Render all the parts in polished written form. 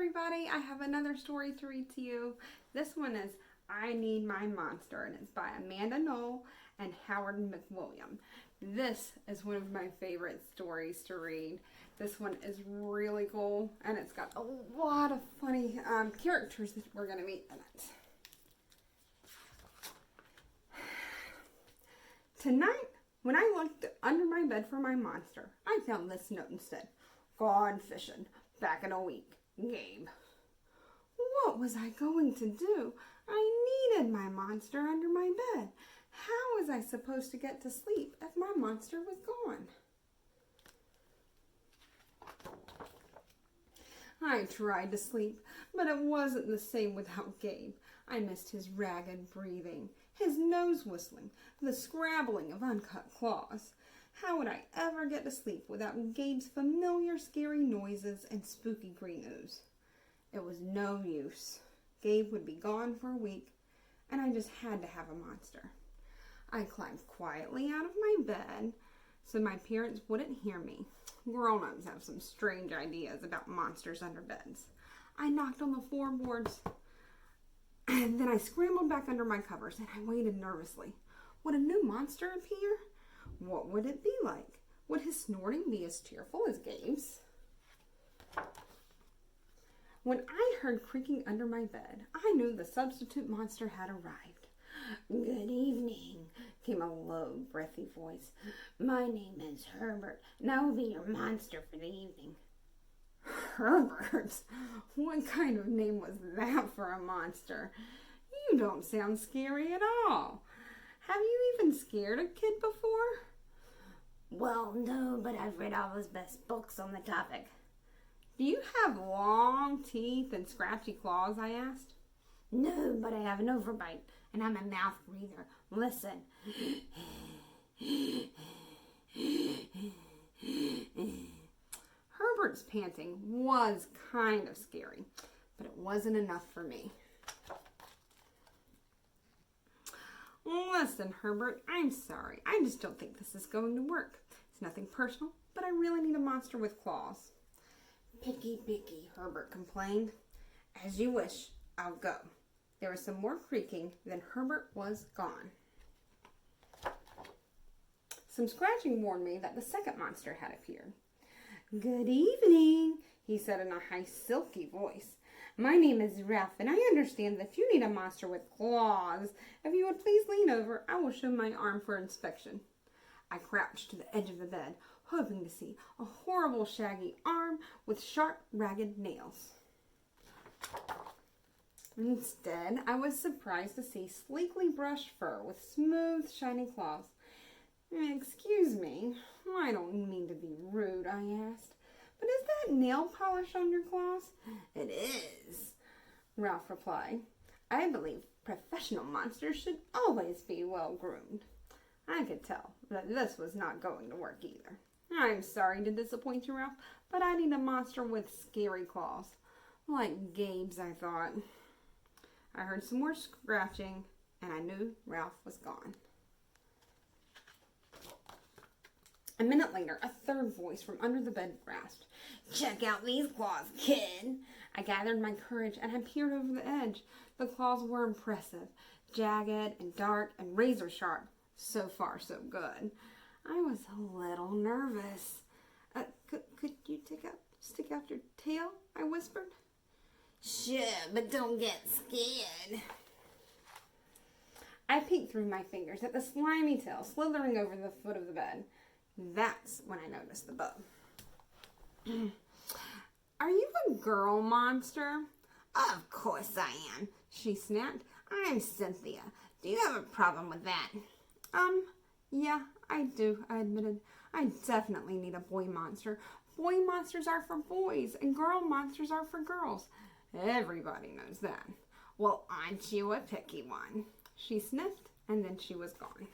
everybody, I have another story to read to you. This one is I Need My Monster, and it's by Amanda Noll and Howard McWilliam. This is one of my favorite stories to read. This one is really cool, and it's got a lot of funny characters that we're going to meet in it. Tonight, when I looked under my bed for my monster, I found this note instead. Gone fishing. Back in a week. Gabe. What was I going to do? I needed my monster under my bed. How was I supposed to get to sleep if my monster was gone? I tried to sleep, but it wasn't the same without Gabe. I missed his ragged breathing, his nose whistling, the scrabbling of uncut claws. How would I ever get to sleep without Gabe's familiar scary noises and spooky green ooze? It was no use. Gabe would be gone for a week, and I just had to have a monster. I climbed quietly out of my bed so my parents wouldn't hear me. Grown-ups have some strange ideas about monsters under beds. I knocked on the floorboards, and then I scrambled back under my covers, and I waited nervously. Would a new monster appear? What would it be like? Would his snorting be as cheerful as Gabe's? When I heard creaking under my bed, I knew the substitute monster had arrived. Good evening, came a low, breathy voice. My name is Herbert, and I will be your monster for the evening. Herbert? What kind of name was that for a monster? You don't sound scary at all. Have you even scared a kid before? Well, no, but I've read all his best books on the topic. Do you have long teeth and scratchy claws? I asked. No, but I have an overbite, and I'm a mouth breather. Listen. Herbert's panting was kind of scary, but it wasn't enough for me. Listen, Herbert, I'm sorry. I just don't think this is going to work. It's nothing personal, but I really need a monster with claws. Picky, Herbert complained. As you wish, I'll go. There was some more creaking, then Herbert was gone. Some scratching warned me that the second monster had appeared. Good evening, he said in a high, silky voice. My name is Ralph, and I understand that you need a monster with claws. If you would please lean over, I will show my arm for inspection. I crouched to the edge of the bed, hoping to see a horrible shaggy arm with sharp, ragged nails. Instead, I was surprised to see sleekly brushed fur with smooth, shiny claws. Excuse me, I don't mean to be rude, I asked. But is that nail polish on your claws? It is, Ralph replied. I believe professional monsters should always be well groomed. I could tell that this was not going to work either. I'm sorry to disappoint you, Ralph, but I need a monster with scary claws. Like Gabe's, I thought. I heard some more scratching, and I knew Ralph was gone. A minute later, a third voice from under the bed rasped, Check out these claws, kid. I gathered my courage and I peered over the edge. The claws were impressive, jagged and dark and razor sharp. So far, so good. I was a little nervous. Could you stick out your tail? I whispered. Sure, but don't get scared. I peeked through my fingers at the slimy tail slithering over the foot of the bed. That's when I noticed the bow. Are you a girl monster? Of course I am, she snapped. I'm Cynthia. Do you have a problem with that? Yeah, I do, I admitted. I definitely need a boy monster. Boy monsters are for boys, and girl monsters are for girls. Everybody knows that. Well, aren't you a picky one? She sniffed, and then she was gone.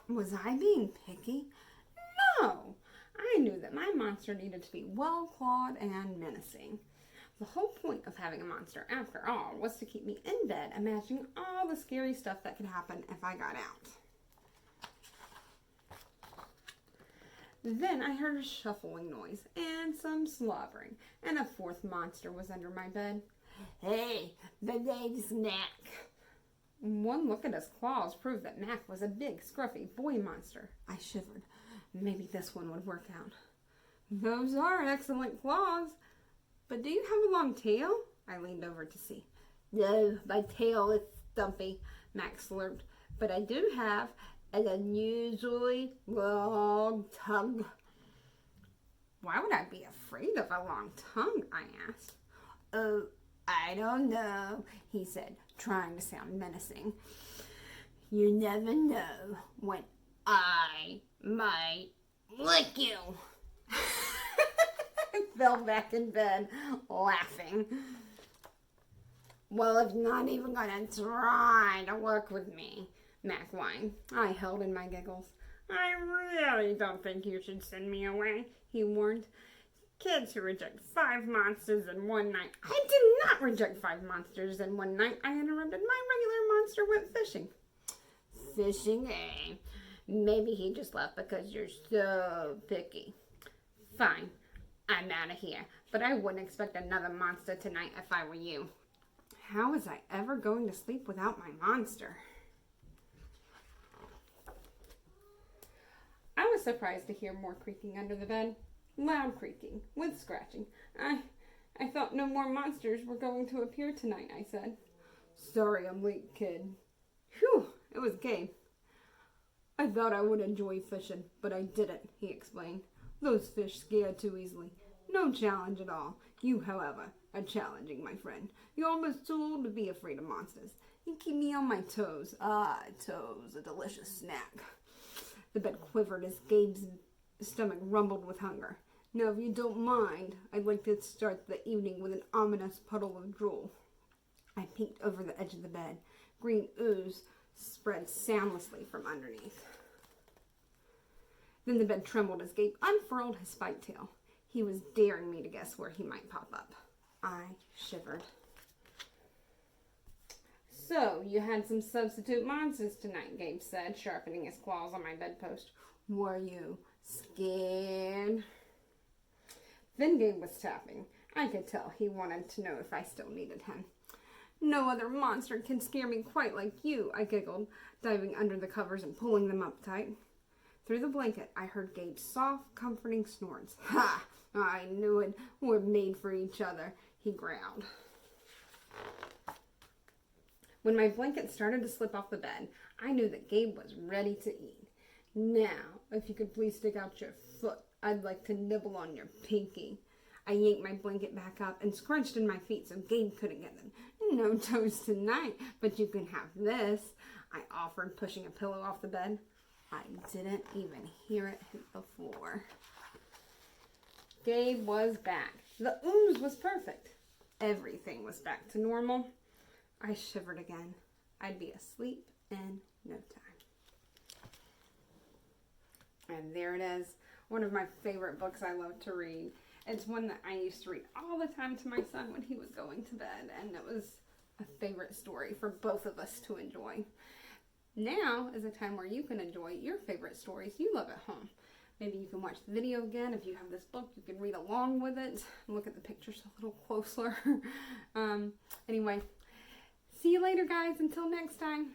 Was I being picky? No! I knew that my monster needed to be well-clawed and menacing. The whole point of having a monster, after all, was to keep me in bed imagining all the scary stuff that could happen if I got out. Then I heard a shuffling noise and some slobbering, and a fourth monster was under my bed. Hey, the name's Mac. One look at his claws proved that Mac was a big, scruffy boy monster. I shivered. Maybe this one would work out. Those are excellent claws. But do you have a long tail? I leaned over to see. No, my tail is stumpy, Mac slurped. But I do have an unusually long tongue. Why would I be afraid of a long tongue? I asked. Oh, I don't know, he said, trying to sound menacing. You never know when I might lick you. I fell back in bed, laughing. Well, if you're not even gonna try to work with me, Mac whined. I held in my giggles. I really don't think you should send me away, he warned. Kids who reject 5 monsters in one night. I did not reject 5 monsters in one night, I interrupted. My regular monster went fishing. Fishing, eh? Maybe he just left because you're so picky. Fine, I'm out of here, but I wouldn't expect another monster tonight if I were you. How was I ever going to sleep without my monster? I was surprised to hear more creaking under the bed. Loud creaking, with scratching. I thought no more monsters were going to appear tonight, I said. Sorry I'm late, kid. Whew, it was Gabe. I thought I would enjoy fishing, but I didn't, he explained. Those fish scare too easily. No challenge at all. You, however, are challenging, my friend. You're almost too old to be afraid of monsters. You keep me on my toes. Ah, toes, a delicious snack. The bed quivered as Gabe's stomach rumbled with hunger. Now, if you don't mind, I'd like to start the evening with an ominous puddle of drool. I peeked over the edge of the bed. Green ooze spread soundlessly from underneath. Then the bed trembled as Gabe unfurled his spiked tail. He was daring me to guess where he might pop up. I shivered. So, you had some substitute monsters tonight, Gabe said, sharpening his claws on my bedpost. Were you scared? Then Gabe was tapping. I could tell he wanted to know if I still needed him. No other monster can scare me quite like you, I giggled, diving under the covers and pulling them up tight. Through the blanket, I heard Gabe's soft, comforting snorts. Ha! I knew it. We're made for each other, he growled. When my blanket started to slip off the bed, I knew that Gabe was ready to eat. Now, if you could please stick out your foot, I'd like to nibble on your pinky. I yanked my blanket back up and scrunched in my feet so Gabe couldn't get them. No toes tonight, but you can have this, I offered, pushing a pillow off the bed. I didn't even hear it hit the floor. Gabe was back. The ooze was perfect. Everything was back to normal. I shivered again. I'd be asleep in no time. And there it is. One of my favorite books I love to read. It's one that I used to read all the time to my son when he was going to bed. And it was a favorite story for both of us to enjoy. Now is a time where you can enjoy your favorite stories you love at home. Maybe you can watch the video again. If you have this book, you can read along with it. Look at the pictures a little closer. Anyway, see you later, guys. Until next time.